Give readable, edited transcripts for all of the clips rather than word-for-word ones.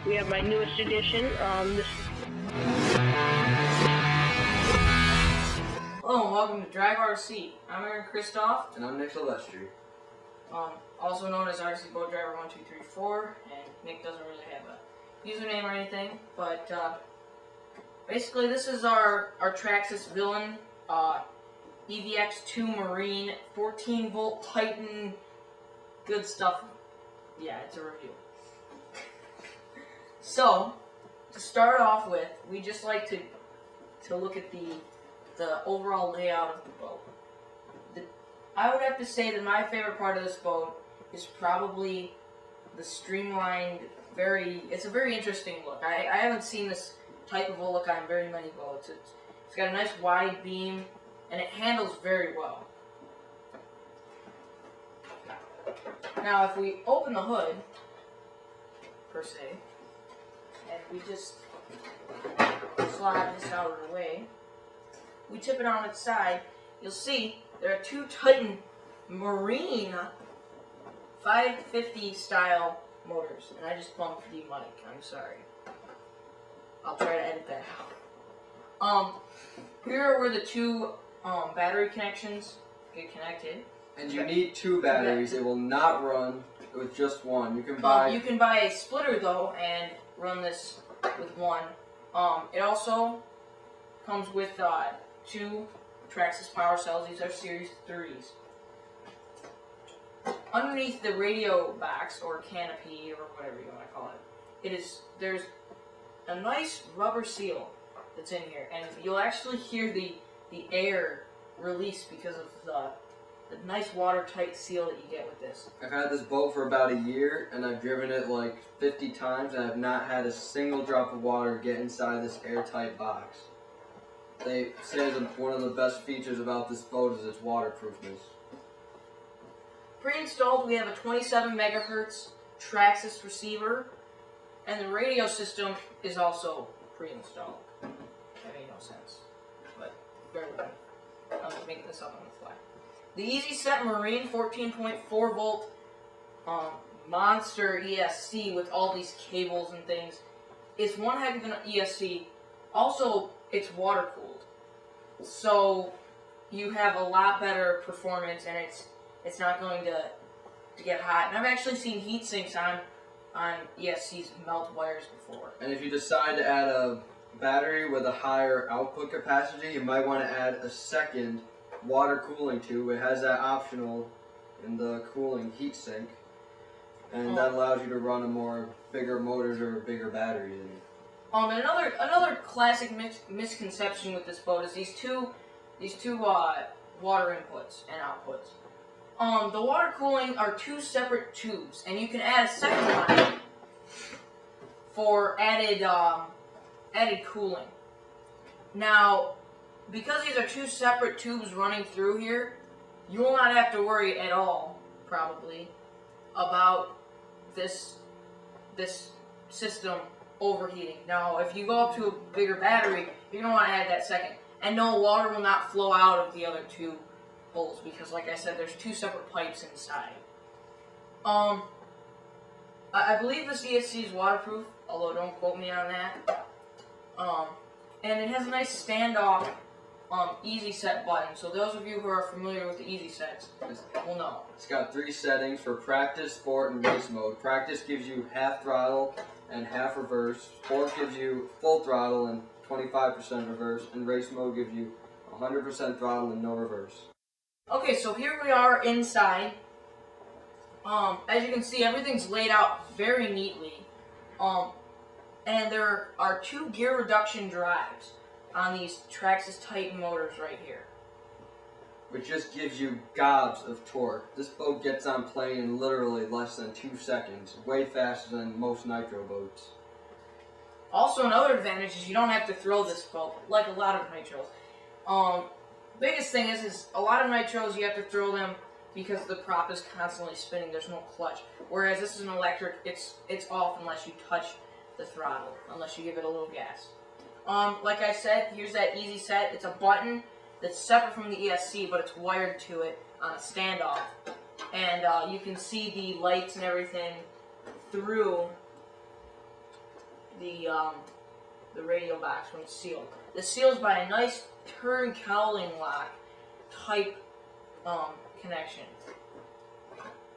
We have my newest edition. Hello and welcome to Drive RC. I'm Aaron Kristoff. And I'm Nick Silvestri. Also known as RC Boat Driver 1234, and Nick doesn't really have a username or anything, but basically this is our Traxxas Villain EX2 Marine 14 volt Titan, good stuff. Yeah, it's a review. So, to start off with, we just like to look at the overall layout of the boat. I would have to say that my favorite part of this boat is probably the streamlined, it's a very interesting look. I haven't seen this type of a look on very many boats. It's got a nice wide beam, and it handles very well. Now, if we open the hood, per se, and we just slide this out of the way, we tip it on its side, you'll see there are two Titan Marine 550 style motors, and I just bumped the mic, I'm sorry. I'll try to edit that out. Here are where the two battery connections get connected. And you need two batteries. It will not run with just one. You can buy a splitter though and run this with one. It also comes with two Traxxas power cells. These are Series 3s. Underneath the radio box or canopy or whatever you want to call it, there's a nice rubber seal that's in here, and you'll actually hear the air release because of the nice watertight seal that you get with this. I've had this boat for about a year, and I've driven it like 50 times, and I've not had a single drop of water get inside this airtight box. They say that one of the best features about this boat is its waterproofness. Pre-installed, we have a 27 megahertz Traxxas receiver, and the radio system is also pre-installed. That made no sense, but bear with me. I'm just making this up on the fly. The Easy Set Marine 14.4 volt monster ESC with all these cables and things is one heck of an ESC. Also, it's water cooled, so you have a lot better performance, and it's not going to get hot. And I've actually seen heat sinks on ESC's melt wires before. And if you decide to add a battery with a higher output capacity, you might want to add a second water cooling tube. It has that optional in the cooling heat sink, and that allows you to run bigger motors or bigger batteries in it. And another classic misconception with this boat is these two water inputs and outputs. The water cooling are two separate tubes, and you can add a second one for added cooling. Now, because these are two separate tubes running through here, you will not have to worry at all, probably, about this system overheating. Now, if you go up to a bigger battery, you're going to want to add that second. And no, water will not flow out of the other two holes, because like I said, there's two separate pipes inside. I believe this ESC is waterproof, although don't quote me on that. And it has a nice standoff easy set button, so those of you who are familiar with the easy sets will know. It's got 3 settings for practice, sport, and race mode. Practice gives you half throttle and half reverse. Sport gives you full throttle and 25% reverse, and race mode gives you 100% throttle and no reverse. Okay, so here we are inside. As you can see, everything's laid out very neatly. And there are 2 gear reduction drives on these Traxxas Titan motors right here, which just gives you gobs of torque. This boat gets on plane in literally less than 2 seconds, way faster than most nitro boats. Also, another advantage is you don't have to throw this boat, like a lot of nitros. Biggest thing is a lot of nitros you have to throw them because the prop is constantly spinning, there's no clutch. Whereas this is an electric, it's off unless you touch the throttle, unless you give it a little gas. Like I said, here's that easy set. It's a button that's separate from the ESC, but it's wired to it on a standoff. And you can see the lights and everything through the radio box when it's sealed. This seals by a nice turn cowling lock type connection.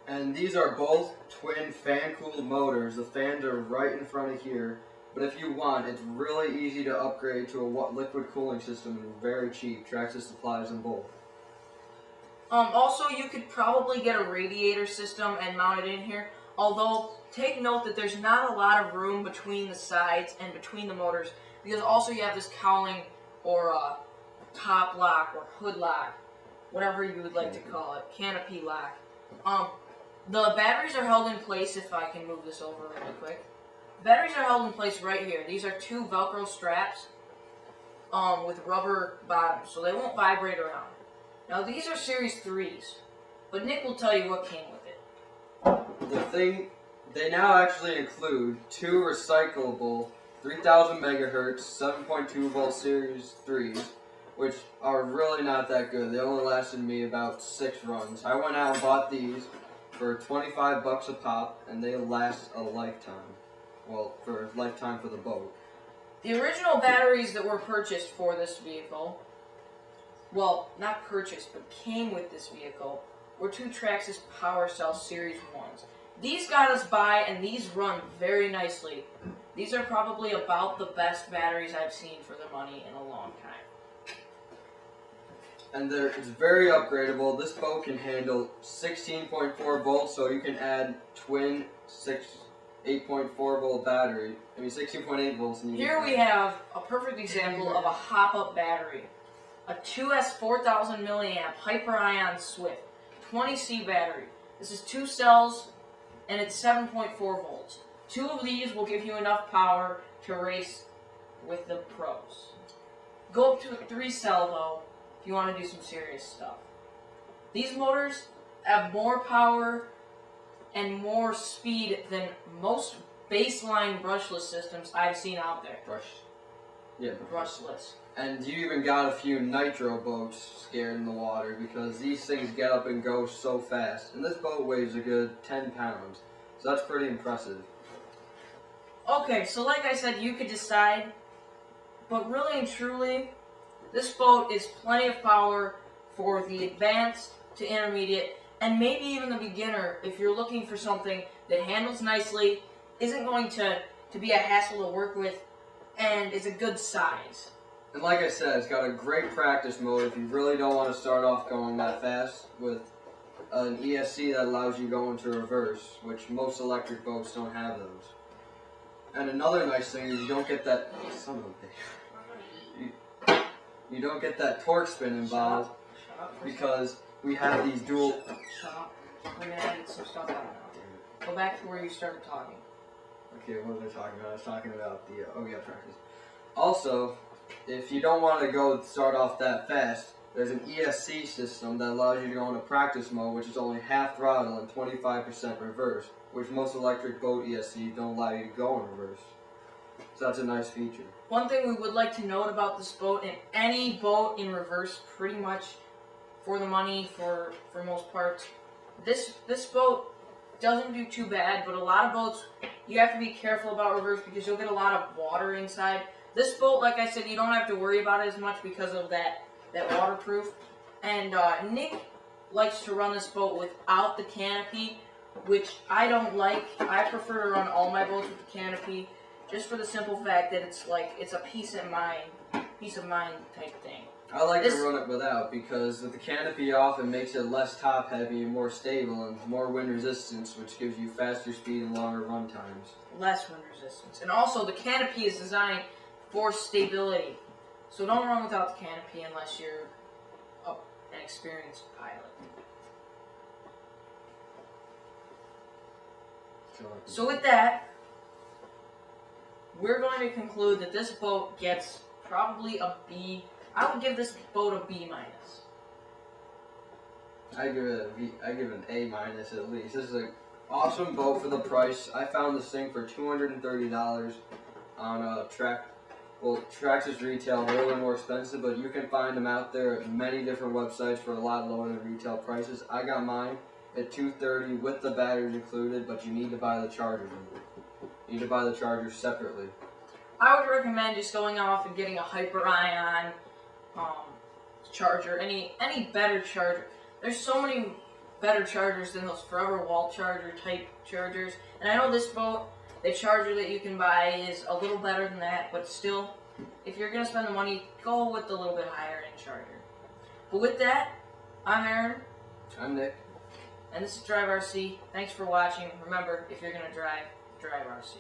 And these are both twin fan-cooled motors. The fans are right in front of here. But if you want, it's really easy to upgrade to a liquid cooling system and very cheap. Traxxas supplies them both. Also, you could probably get a radiator system and mount it in here. Although, take note that there's not a lot of room between the sides and between the motors, because also you have this cowling or top lock or hood lock, whatever you would like to call it, canopy lock. The batteries are held in place, if I can move this over really quick. Batteries are held in place right here. These are two Velcro straps with rubber bottoms, so they won't vibrate around. Now these are Series 3s, but Nick will tell you what came with it. The thing, they now actually include two recyclable 3000 megahertz 7.2 volt Series 3s, which are really not that good. They only lasted me about 6 runs. I went out and bought these for 25 bucks a pop, and they last a lifetime. Well, for a lifetime for the boat. The original batteries that were purchased for this vehicle, well, not purchased, but came with this vehicle, were two Traxxas Power Cell Series 1s. These got us by, and these run very nicely. These are probably about the best batteries I've seen for the money in a long time. And it's very upgradable. This boat can handle 16.4 volts, so you can add twin 8.4 volt battery. 16.8 volts. And here we have a perfect example of a hop-up battery. A 2S 4000 milliamp Hyper-Ion Swift 20C battery. This is 2 cells, and it's 7.4 volts. 2 of these will give you enough power to race with the pros. Go up to a 3 cell though, if you want to do some serious stuff. These motors have more power and more speed than most baseline brushless systems I've seen out there. Brushless. And you even got a few nitro boats scared in the water because these things get up and go so fast. And this boat weighs a good 10 pounds. So that's pretty impressive. Okay, so like I said, you could decide. But really and truly, this boat is plenty of power for the advanced to intermediate, and maybe even the beginner if you're looking for something that handles nicely, isn't going to be a hassle to work with, and is a good size. And like I said, it's got a great practice mode if you really don't want to start off going that fast, with an ESC that allows you to go into reverse, which most electric boats don't have those. And another nice thing is you don't get that you don't get that torque spin involved because we have these dual. Shut up. We're gonna edit some stuff out now. Go back to where you started talking. Okay, what was I talking about? I was talking about the practice. Also, if you don't want to start off that fast, there's an ESC system that allows you to go into practice mode, which is only half throttle and 25% reverse, which most electric boat ESCs don't allow you to go in reverse. So that's a nice feature. One thing we would like to note about this boat, and any boat in reverse pretty much for the money for most parts, this boat doesn't do too bad, but a lot of boats you have to be careful about reverse because you'll get a lot of water inside. This boat, like I said, you don't have to worry about it as much because of that waterproof. And Nick likes to run this boat without the canopy, which I don't like. I prefer to run all my boats with the canopy, just for the simple fact that it's a peace of mind type thing. I like to run it without because with the canopy off, it makes it less top heavy and more stable and more wind resistance, which gives you faster speed and longer run times. Less wind resistance. And also, the canopy is designed for stability. So don't run without the canopy unless you're an experienced pilot. So with that, we're going to conclude that this boat gets probably a B. I would give this boat a B minus. I give it an A minus at least. This is an awesome boat for the price. I found this thing for $230 on Traxxas retail. They're a little more expensive, but you can find them out there at many different websites for a lot lower than retail prices. I got mine at $230 with the batteries included, but you need to buy the charger. You need to buy the charger separately. I would recommend just going off and getting a hyper-ion charger, any better charger. There's so many better chargers than those forever wall charger type chargers. And I know this boat, the charger that you can buy is a little better than that, but still, if you're going to spend the money, go with the little bit higher end charger. But with that, I'm Aaron. I'm Nick. And this is Drive RC. Thanks for watching. Remember, if you're going to drive, drive RC.